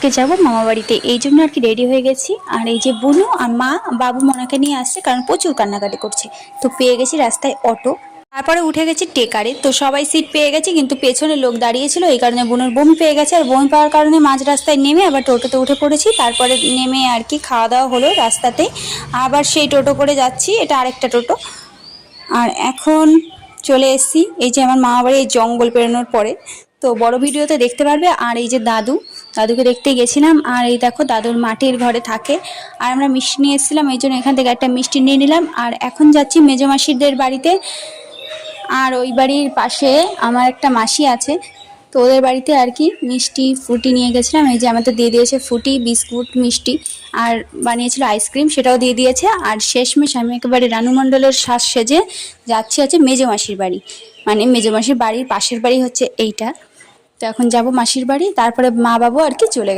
আজকে যাবো মামা বাড়িতে, এই জন্য আর কি রেডি হয়ে গেছি। আর এই যে বুনু আর মা বাবু মনাকে নিয়ে আসছে, কারণ প্রচুর কান্নাকাটি করছে। তো পেয়ে গেছি রাস্তায় অটো, তারপরে উঠে গেছি টেকারে। তো সবাই সিট পেয়ে গেছি, কিন্তু পেছনে লোক দাঁড়িয়েছিল, এই কারণে বোনের বমি পেয়ে গেছে। আর বমি পাওয়ার কারণে মাঝ রাস্তায় নেমে আবার টোটোতে উঠে পড়েছি। তারপরে নেমে আর কি খাওয়া দাওয়া হলো রাস্তাতে, আবার সেই টোটো করে যাচ্ছি, এটা আরেকটা টোটো। আর এখন চলে এসেছি এই যে আমার মামা বাড়ি, এই জঙ্গল পেরোনোর পরে। তো বড় ভিডিওতে দেখতে পারবে। আর এই যে দাদুকে দেখতে গেছিলাম। আর এই দেখো দাদুর মাটির ঘরে থাকে। আর আমরা মিষ্টি নিয়ে এসেছিলাম, এই জন্য এখান থেকে একটা মিষ্টি নিয়ে নিলাম। আর এখন যাচ্ছি মেজো মাসিদের বাড়িতে। আর ওই বাড়ির পাশে আমার একটা মাসি আছে, তো ওদের বাড়িতে আর কি মিষ্টি ফ্রুটি নিয়ে গেছিলাম। এই যে আমাদের দিয়ে দিয়েছে ফ্রুটি, বিস্কুট, মিষ্টি, আর বানিয়েছিল আইসক্রিম, সেটাও দিয়ে দিয়েছে। আর শেষমেশ আমি একেবারে রানু মণ্ডলের সাজ সেজে যাচ্ছি আছে মেজো মাসির বাড়ি, মানে মেজো মাসির বাড়ির পাশের বাড়ি হচ্ছে এইটা। তো এখন যাব মাসির বাড়ি, তারপরে মা বাবু আর কি চলে